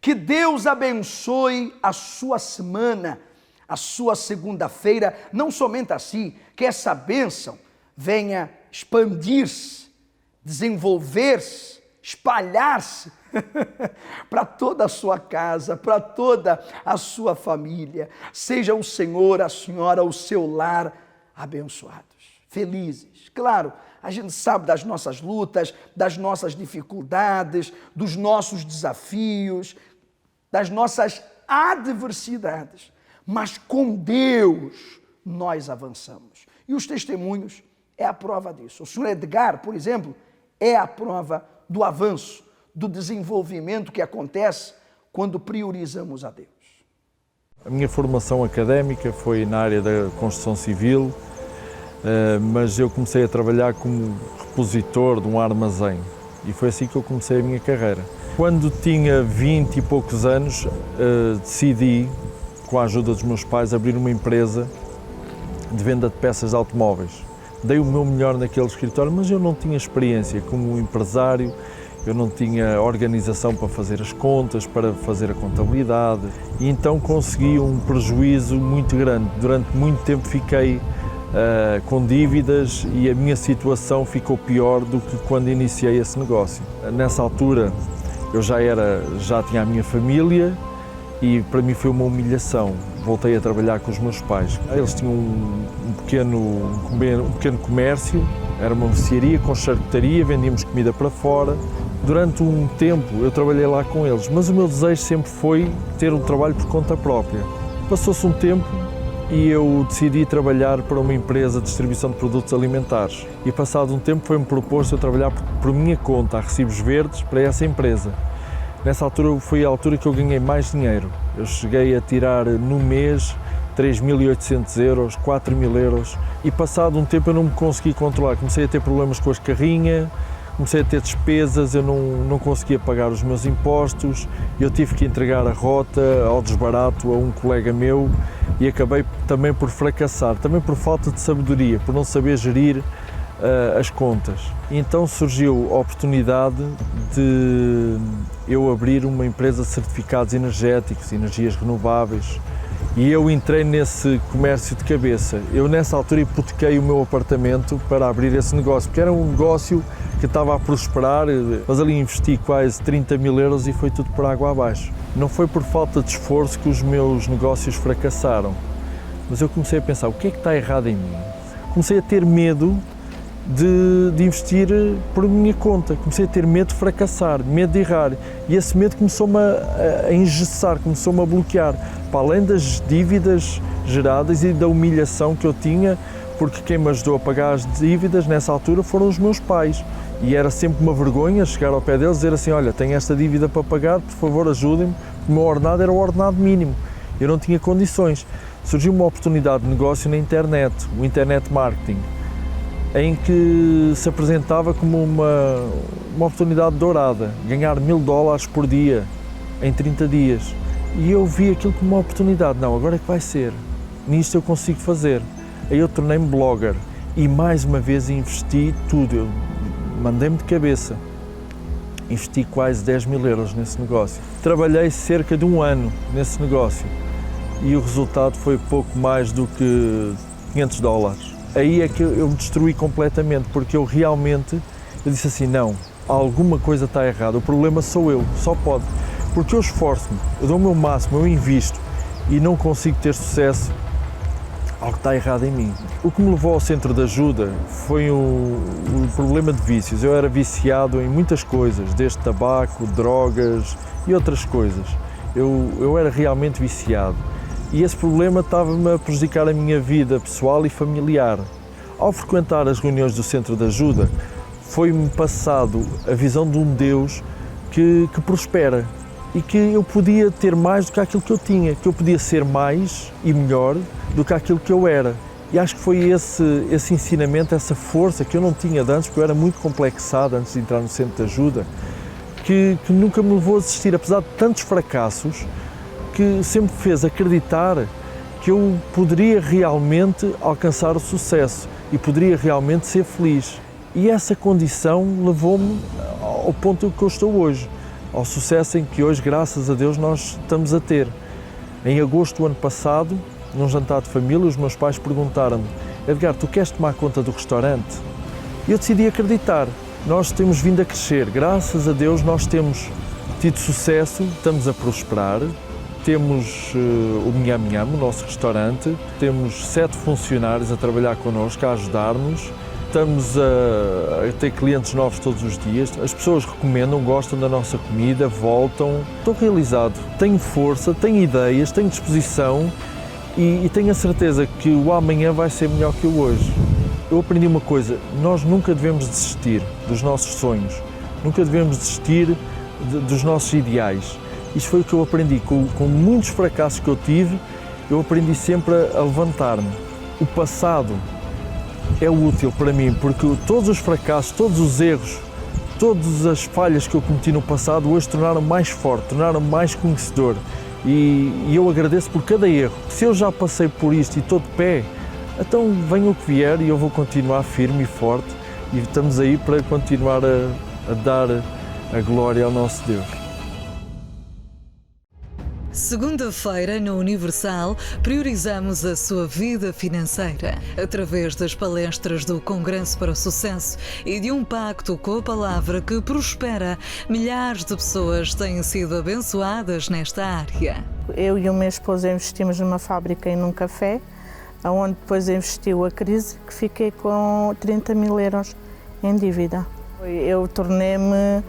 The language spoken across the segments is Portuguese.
Que Deus abençoe a sua semana, a sua segunda-feira, não somente assim, que essa bênção venha expandir-se, desenvolver-se, espalhar-se para toda a sua casa, para toda a sua família. Seja o Senhor, a Senhora, o seu lar abençoados, felizes. Claro, a gente sabe das nossas lutas, das nossas dificuldades, dos nossos desafios, das nossas adversidades, mas com Deus nós avançamos. E os testemunhos é a prova disso. O Sr. Edgar, por exemplo, é a prova do avanço, do desenvolvimento que acontece quando priorizamos a Deus. A minha formação académica foi na área da construção civil, mas eu comecei a trabalhar como repositor de um armazém e foi assim que eu comecei a minha carreira. Quando tinha 20 e poucos anos, decidi, com a ajuda dos meus pais, abrir uma empresa de venda de peças de automóveis. Dei o meu melhor naquele escritório, mas eu não tinha experiência como empresário, eu não tinha organização para fazer as contas, para fazer a contabilidade, e então consegui um prejuízo muito grande. Durante muito tempo fiquei com dívidas e a minha situação ficou pior do que quando iniciei esse negócio. Nessa altura eu já tinha a minha família e para mim foi uma humilhação. Voltei a trabalhar com os meus pais. Eles tinham um pequeno comércio, era uma mercearia com charcutaria, vendíamos comida para fora. Durante um tempo eu trabalhei lá com eles, mas o meu desejo sempre foi ter um trabalho por conta própria. Passou-se um tempo e eu decidi trabalhar para uma empresa de distribuição de produtos alimentares. E passado um tempo foi-me proposto eu trabalhar por minha conta, a recibos verdes, para essa empresa. Nessa altura foi a altura que eu ganhei mais dinheiro. Eu cheguei a tirar no mês 3.800 euros, 4.000 euros e passado um tempo eu não me consegui controlar. Comecei a ter problemas com as carrinhas, comecei a ter despesas, eu não conseguia pagar os meus impostos, eu tive que entregar a rota ao desbarato a um colega meu e acabei também por fracassar, também por falta de sabedoria, por não saber gerir as contas. E então surgiu a oportunidade de eu abrir uma empresa de certificados energéticos, energias renováveis, e eu entrei nesse comércio de cabeça. Eu nessa altura hipotequei o meu apartamento para abrir esse negócio, porque era um negócio que estava a prosperar, mas ali investi quase 30.000 euros e foi tudo por água abaixo. Não foi por falta de esforço que os meus negócios fracassaram, mas eu comecei a pensar, o que é que está errado em mim? Comecei a ter medo de investir por minha conta, comecei a ter medo de fracassar, medo de errar, e esse medo começou-me a engessar, começou-me a bloquear, para além das dívidas geradas e da humilhação que eu tinha, porque quem me ajudou a pagar as dívidas nessa altura foram os meus pais, e era sempre uma vergonha chegar ao pé deles e dizer assim, olha, tenho esta dívida para pagar, por favor ajude-me, o meu ordenado era o ordenado mínimo, eu não tinha condições. Surgiu uma oportunidade de negócio na internet, o internet marketing, em que se apresentava como uma oportunidade dourada, ganhar $1.000 por dia, em 30 dias. E eu vi aquilo como uma oportunidade, não, agora é que vai ser, nisto eu consigo fazer. Aí eu tornei-me blogger e mais uma vez investi tudo, eu mandei-me de cabeça. Investi quase 10.000 euros nesse negócio. Trabalhei cerca de um ano nesse negócio e o resultado foi pouco mais do que $500. Aí é que eu me destruí completamente, porque eu disse assim, não, alguma coisa está errada, o problema sou eu, só pode. Porque eu esforço-me, eu dou o meu máximo, eu invisto e não consigo ter sucesso, algo está errado em mim. O que me levou ao centro de ajuda foi o problema de vícios. Eu era viciado em muitas coisas, desde tabaco, drogas e outras coisas. Eu era realmente viciado. E esse problema estava-me a prejudicar a minha vida pessoal e familiar. Ao frequentar as reuniões do Centro de Ajuda, foi-me passado a visão de um Deus que prospera e que eu podia ter mais do que aquilo que eu tinha, que eu podia ser mais e melhor do que aquilo que eu era. E acho que foi esse ensinamento, essa força que eu não tinha de antes, porque eu era muito complexado antes de entrar no Centro de Ajuda, que nunca me levou a desistir, apesar de tantos fracassos, que sempre me fez acreditar que eu poderia realmente alcançar o sucesso e poderia realmente ser feliz. E essa condição levou-me ao ponto que eu estou hoje, ao sucesso em que hoje, graças a Deus, nós estamos a ter. Em agosto do ano passado, num jantar de família, os meus pais perguntaram-me: Edgar, tu queres tomar conta do restaurante? E eu decidi acreditar. Nós temos vindo a crescer, graças a Deus nós temos tido sucesso, estamos a prosperar. Temos o Minham Minham, o nosso restaurante, temos 7 funcionários a trabalhar connosco, a ajudar-nos. Estamos a ter clientes novos todos os dias. As pessoas recomendam, gostam da nossa comida, voltam. Estou realizado, tenho força, tenho ideias, tenho disposição e tenho a certeza que o amanhã vai ser melhor que o hoje. Eu aprendi uma coisa: nós nunca devemos desistir dos nossos sonhos, nunca devemos desistir dos nossos ideais. Isto foi o que eu aprendi, com muitos fracassos que eu tive, eu aprendi sempre a levantar-me. O passado é útil para mim, porque todos os fracassos, todos os erros, todas as falhas que eu cometi no passado hoje tornaram-me mais forte, tornaram-me mais conhecedor. E eu agradeço por cada erro. Se eu já passei por isto e estou de pé, então venha o que vier e eu vou continuar firme e forte. E estamos aí para continuar a dar a glória ao nosso Deus. Segunda-feira, no Universal, priorizamos a sua vida financeira através das palestras do Congresso para o Sucesso e de um pacto com a palavra que prospera. Milhares de pessoas têm sido abençoadas nesta área. Eu e o meu esposo investimos numa fábrica e num café, onde depois investiu a crise, que fiquei com 30 mil euros em dívida. Eu tornei-me,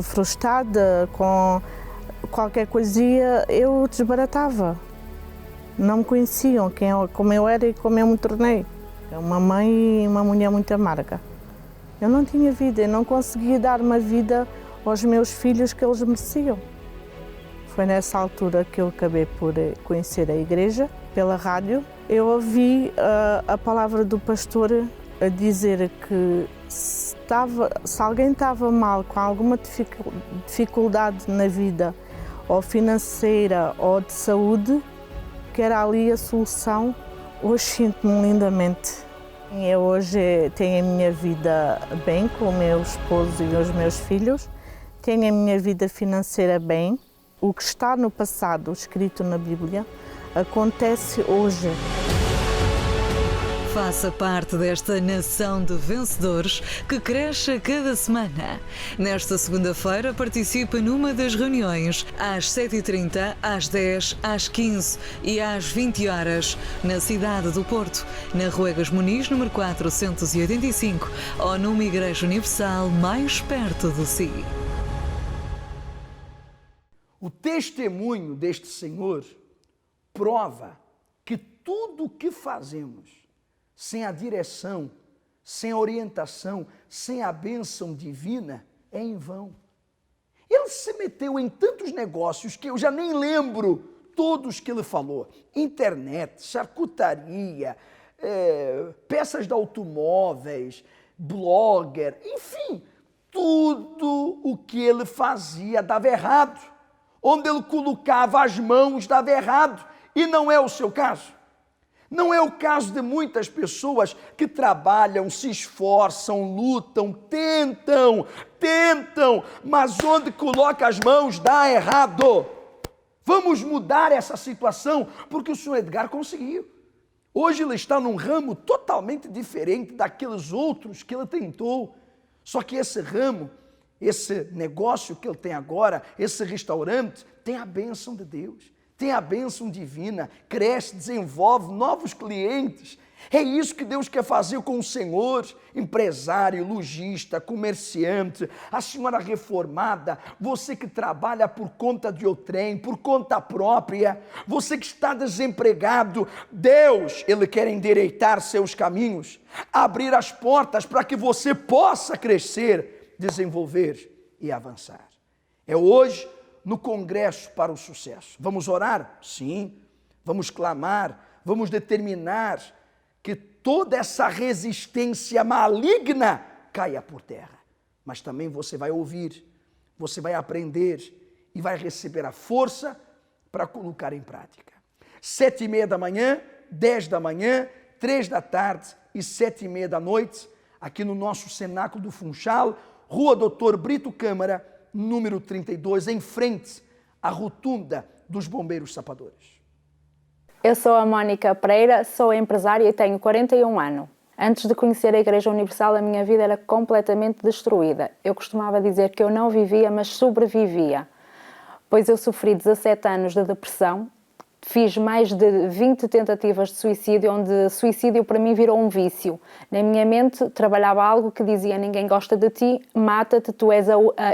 frustrada com qualquer coisinha, eu desbaratava. Não me conheciam como eu era e como eu me tornei. Uma mãe e uma mulher muito amarga. Eu não tinha vida, eu não conseguia dar uma vida aos meus filhos que eles mereciam. Foi nessa altura que eu acabei por conhecer a igreja, pela rádio. Eu ouvi a palavra do pastor a dizer que se alguém estava mal, com alguma dificuldade na vida, ou financeira ou de saúde, que era ali a solução. Hoje sinto-me lindamente. Eu hoje tenho a minha vida bem com o meu esposo e os meus filhos, tenho a minha vida financeira bem. O que está no passado, escrito na Bíblia, acontece hoje. Faça parte desta nação de vencedores que cresce a cada semana. Nesta segunda-feira, participe numa das reuniões às 7h30, às 10, às 15 e às 20 horas, na cidade do Porto, na Rua Egas Muniz, número 485, ou numa igreja universal mais perto de si. O testemunho deste Senhor prova que tudo o que fazemos, sem a direção, sem a orientação, sem a bênção divina, é em vão. Ele se meteu em tantos negócios que eu já nem lembro todos que ele falou. Internet, charcutaria, peças de automóveis, blogger, enfim, tudo o que ele fazia dava errado. Onde ele colocava as mãos dava errado. E não é o seu caso. Não é o caso de muitas pessoas que trabalham, se esforçam, lutam, tentam, mas onde coloca as mãos dá errado. Vamos mudar essa situação, porque o senhor Edgar conseguiu. Hoje ele está num ramo totalmente diferente daqueles outros que ele tentou. Só que esse ramo, esse negócio que ele tem agora, esse restaurante, tem a bênção de Deus. Tem a bênção divina, cresce, desenvolve novos clientes. É isso que Deus quer fazer com o senhor, empresário, lojista, comerciante, a senhora reformada, você que trabalha por conta de outrem, por conta própria, você que está desempregado. Deus, Ele quer endireitar seus caminhos, abrir as portas para que você possa crescer, desenvolver e avançar. É hoje no Congresso para o Sucesso. Vamos orar? Sim. Vamos clamar, vamos determinar que toda essa resistência maligna caia por terra. Mas também você vai ouvir, você vai aprender e vai receber a força para colocar em prática. 7h30 da manhã, 10 da manhã, 3 da tarde e 7h30 da noite, aqui no nosso Cenáculo do Funchal, Rua Doutor Brito Câmara, número 32, em frente à rotunda dos Bombeiros Sapadores. Eu sou a Mónica Pereira, sou empresária e tenho 41 anos. Antes de conhecer a Igreja Universal, a minha vida era completamente destruída. Eu costumava dizer que eu não vivia, mas sobrevivia, pois eu sofri 17 anos de depressão, fiz mais de 20 tentativas de suicídio, onde suicídio para mim virou um vício. Na minha mente trabalhava algo que dizia: ninguém gosta de ti, mata-te,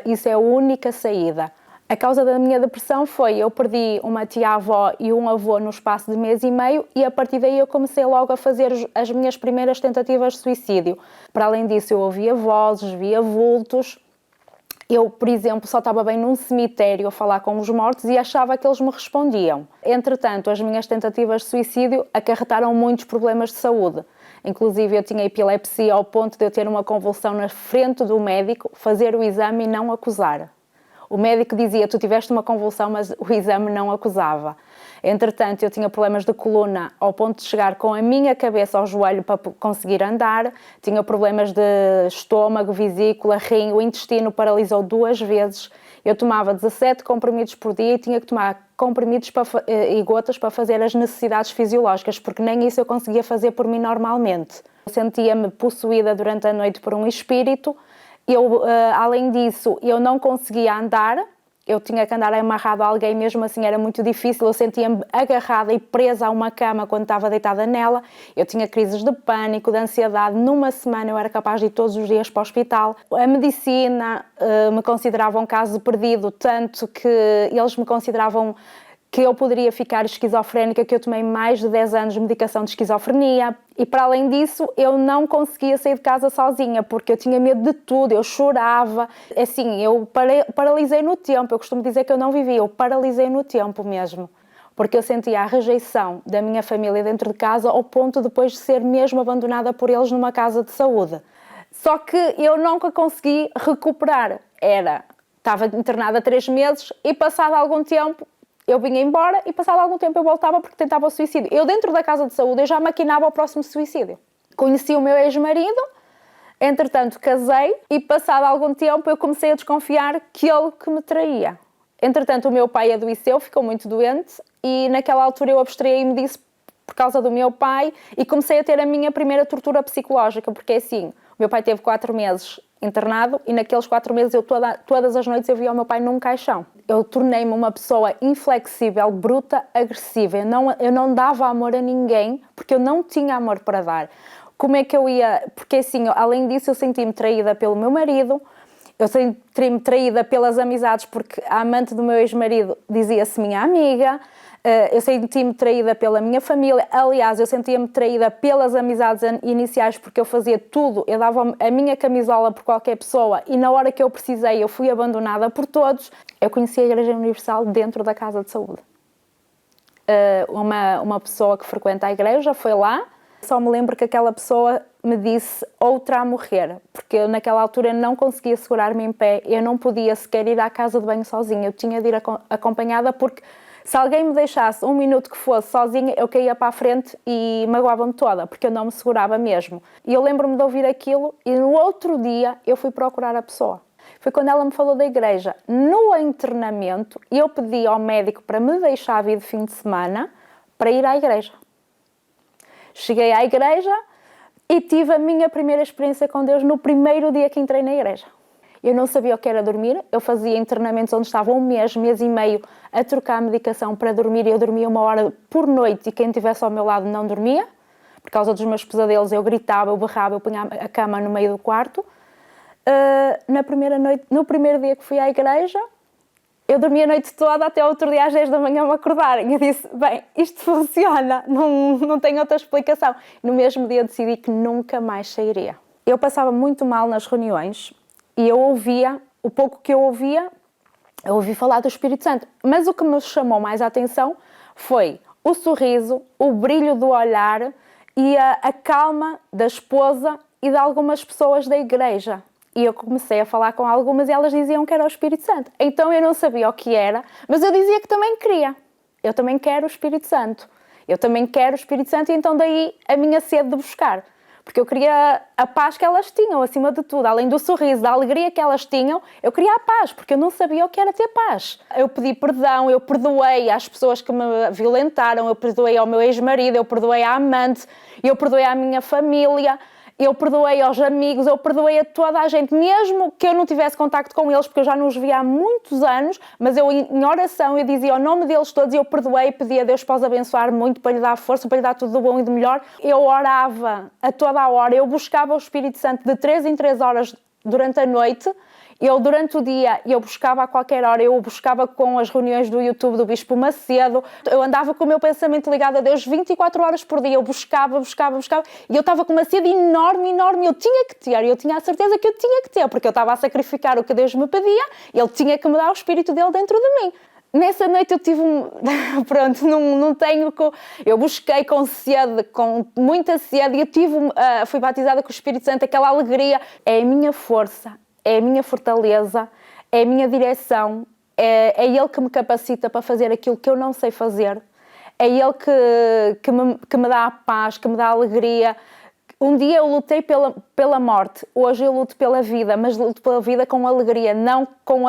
isso é a única saída. A causa da minha depressão foi: eu perdi uma tia-avó e um avô no espaço de mês e meio, e a partir daí eu comecei logo a fazer as minhas primeiras tentativas de suicídio. Para além disso, eu ouvia vozes, via vultos. Eu, por exemplo, só estava bem num cemitério a falar com os mortos e achava que eles me respondiam. Entretanto, as minhas tentativas de suicídio acarretaram muitos problemas de saúde. Inclusive, eu tinha epilepsia ao ponto de eu ter uma convulsão na frente do médico, fazer o exame e não acusar. O médico dizia: tu tiveste uma convulsão, mas o exame não acusava. Entretanto, eu tinha problemas de coluna ao ponto de chegar com a minha cabeça ao joelho para conseguir andar. Tinha problemas de estômago, vesícula, rim, o intestino paralisou 2 vezes. Eu tomava 17 comprimidos por dia e tinha que tomar comprimidos e gotas para fazer as necessidades fisiológicas, porque nem isso eu conseguia fazer por mim normalmente. Eu sentia-me possuída durante a noite por um espírito. Além disso, eu não conseguia andar, eu tinha que andar amarrado a alguém, mesmo assim era muito difícil, eu sentia-me agarrada e presa a uma cama quando estava deitada nela. Eu tinha crises de pânico, de ansiedade. Numa semana eu era capaz de ir todos os dias para o hospital. A medicina me considerava um caso perdido, tanto que eles me consideravam que eu poderia ficar esquizofrénica, que eu tomei mais de 10 anos de medicação de esquizofrenia. E para além disso, eu não conseguia sair de casa sozinha, porque eu tinha medo de tudo, eu chorava. Assim, eu paralisei no tempo. Eu costumo dizer que eu não vivi, eu paralisei no tempo mesmo. Porque eu sentia a rejeição da minha família dentro de casa, ao ponto depois de ser mesmo abandonada por eles numa casa de saúde. Só que eu nunca consegui recuperar. Estava internada 3 meses e passado algum tempo, eu vinha embora e passado algum tempo eu voltava porque tentava o suicídio. Eu dentro da casa de saúde eu já maquinava o próximo suicídio. Conheci o meu ex-marido, entretanto casei e passado algum tempo eu comecei a desconfiar que ele que me traía. Entretanto o meu pai adoeceu, ficou muito doente e naquela altura eu abstraí-me disso por causa do meu pai e comecei a ter a minha primeira tortura psicológica, porque assim, o meu pai teve 4 meses internado e naqueles 4 meses todas as noites eu via o meu pai num caixão. Eu tornei-me uma pessoa inflexível, bruta, agressiva. Eu não dava amor a ninguém porque eu não tinha amor para dar. Como é que eu ia... Porque assim, além disso eu senti-me traída pelo meu marido, eu senti-me traída pelas amizades porque a amante do meu ex-marido dizia-se minha amiga. Eu senti-me traída pela minha família. Aliás, eu sentia-me traída pelas amizades iniciais porque eu fazia tudo. Eu dava a minha camisola por qualquer pessoa e na hora que eu precisei eu fui abandonada por todos. Eu conheci a Igreja Universal dentro da casa de saúde. Uma pessoa que frequenta a igreja foi lá. Só me lembro que aquela pessoa me disse outra a morrer, porque eu naquela altura não conseguia segurar-me em pé. Eu não podia sequer ir à casa de banho sozinha. Eu tinha de ir acompanhada porque se alguém me deixasse 1 minuto que fosse sozinha, eu caía para a frente e magoava-me toda, porque eu não me segurava mesmo. E eu lembro-me de ouvir aquilo e no outro dia eu fui procurar a pessoa. Foi quando ela me falou da igreja. No internamento, eu pedi ao médico para me deixar vir de fim de semana para ir à igreja. Cheguei à igreja e tive a minha primeira experiência com Deus no primeiro dia que entrei na igreja. Eu não sabia o que era dormir, eu fazia internamentos onde estava 1 mês, mês e meio a trocar a medicação para dormir e eu dormia 1 hora por noite e quem estivesse ao meu lado não dormia. Por causa dos meus pesadelos eu gritava, eu berrava, eu punha a cama no meio do quarto. No primeiro dia que fui à igreja, eu dormi a noite toda até outro dia às 10 da manhã me acordarem. Eu disse, bem, isto funciona, não tem outra explicação. No mesmo dia eu decidi que nunca mais sairia. Eu passava muito mal nas reuniões e eu ouvia, o pouco que eu ouvi falar do Espírito Santo. Mas o que me chamou mais a atenção foi o sorriso, o brilho do olhar e a calma da esposa e de algumas pessoas da igreja. E eu comecei a falar com algumas e elas diziam que era o Espírito Santo. Então eu não sabia o que era, mas eu dizia que também queria. Eu também quero o Espírito Santo. Eu também quero o Espírito Santo e então daí a minha sede de buscar. porque eu queria a paz que elas tinham, acima de tudo. Além do sorriso, da alegria que elas tinham, eu queria a paz, porque eu não sabia o que era ter paz. Eu pedi perdão, eu perdoei às pessoas que me violentaram, eu perdoei ao meu ex-marido, eu perdoei à amante, eu perdoei à minha família, eu perdoei aos amigos, eu perdoei a toda a gente, mesmo que eu não tivesse contacto com eles, porque eu já não os via há muitos anos, mas eu em oração, eu dizia o nome deles todos e eu perdoei, pedi a Deus para os abençoar muito, para lhe dar força, para lhe dar tudo do bom e do melhor. Eu orava a toda a hora, eu buscava o Espírito Santo de 3 em 3 horas durante a noite. Eu, durante o dia, eu buscava a qualquer hora, eu buscava com as reuniões do YouTube do Bispo Macedo, eu andava com o meu pensamento ligado a Deus 24 horas por dia, eu buscava, e eu estava com uma sede enorme, eu tinha que ter, eu tinha a certeza que eu tinha que ter, porque eu estava a sacrificar o que Deus me pedia, Ele tinha que me dar o Espírito dele dentro de mim. Nessa noite eu tive pronto, não tenho... Eu busquei com sede, com muita sede, e eu fui batizada com o Espírito Santo, aquela alegria. É a minha força, é a minha fortaleza, é a minha direção, é Ele que me capacita para fazer aquilo que eu não sei fazer, é Ele que me dá a paz, que me dá a alegria. Um dia eu lutei pela morte, hoje eu luto pela vida, mas luto pela vida com alegria, não com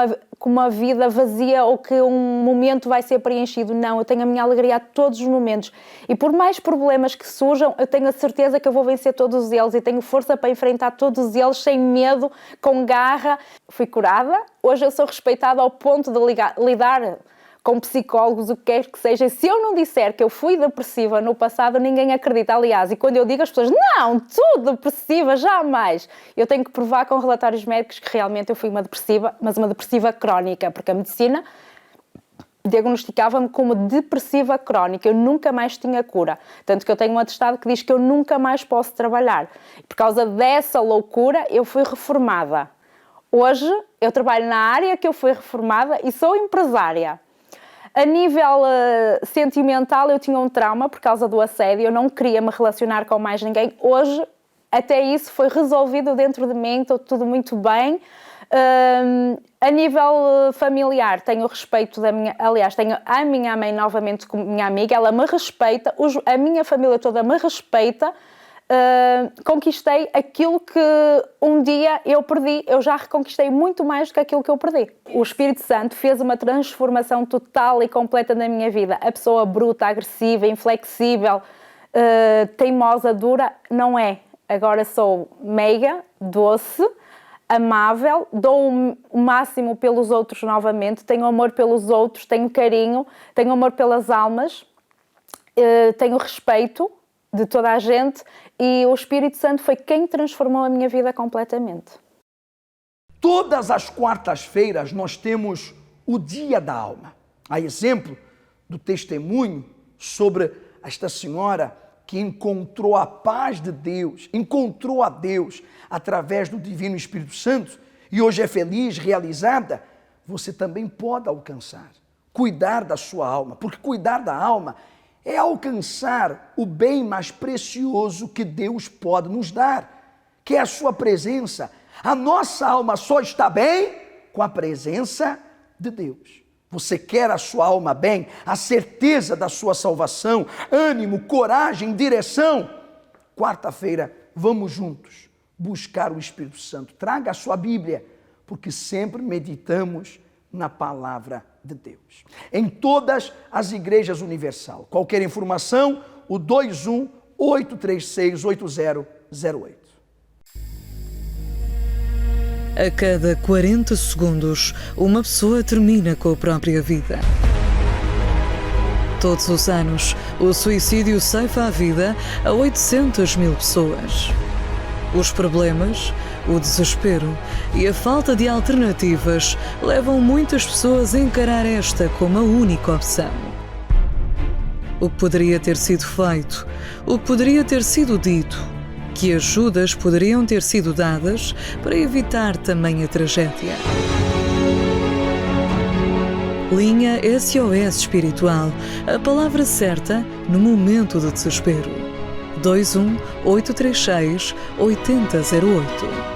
uma vida vazia ou que um momento vai ser preenchido. Não, eu tenho a minha alegria a todos os momentos. E por mais problemas que surjam, eu tenho a certeza que eu vou vencer todos eles e tenho força para enfrentar todos eles sem medo, com garra. Fui curada, hoje eu sou respeitada ao ponto de lidar com psicólogos, o que quer que seja. Se eu não disser que eu fui depressiva no passado, ninguém acredita. Aliás, e quando eu digo, as pessoas, não, tu depressiva, jamais. Eu tenho que provar com relatórios médicos que realmente eu fui uma depressiva, mas uma depressiva crónica, porque a medicina diagnosticava-me como depressiva crónica. Eu nunca mais tinha cura. Tanto que eu tenho um atestado que diz que eu nunca mais posso trabalhar. Por causa dessa loucura, eu fui reformada. Hoje, eu trabalho na área que eu fui reformada e sou empresária. A nível sentimental, eu tinha um trauma por causa do assédio, eu não queria me relacionar com mais ninguém. Hoje, até isso foi resolvido dentro de mim, estou tudo muito bem. A nível familiar, tenho o respeito tenho a minha mãe novamente como minha amiga, ela me respeita, a minha família toda me respeita. Conquistei aquilo que um dia eu perdi, eu já reconquistei muito mais do que aquilo que eu perdi. O Espírito Santo fez uma transformação total e completa na minha vida. A pessoa bruta, agressiva, inflexível, teimosa, dura, não é. Agora sou meiga, doce, amável, dou o máximo pelos outros novamente, tenho amor pelos outros, tenho carinho, tenho amor pelas almas, tenho respeito de toda a gente, e o Espírito Santo foi quem transformou a minha vida completamente. Todas as quartas-feiras nós temos o Dia da Alma. A exemplo do testemunho sobre esta senhora que encontrou a paz de Deus, encontrou a Deus através do Divino Espírito Santo e hoje é feliz, realizada, você também pode alcançar, cuidar da sua alma, porque cuidar da alma é alcançar o bem mais precioso que Deus pode nos dar, que é a sua presença. A nossa alma só está bem com a presença de Deus. Você quer a sua alma bem, a certeza da sua salvação, ânimo, coragem, direção? Quarta-feira, vamos juntos buscar o Espírito Santo. Traga a sua Bíblia, porque sempre meditamos na palavra de Deus. Em todas as igrejas universal. Qualquer informação, o 21-836-8008. A cada 40 segundos, uma pessoa termina com a própria vida. Todos os anos, o suicídio ceifa a vida a 800 mil pessoas. Os problemas, o desespero e a falta de alternativas levam muitas pessoas a encarar esta como a única opção. O que poderia ter sido feito, o que poderia ter sido dito, que ajudas poderiam ter sido dadas para evitar tamanha tragédia. Linha SOS Espiritual, a palavra certa no momento de desespero. 21-836-8008.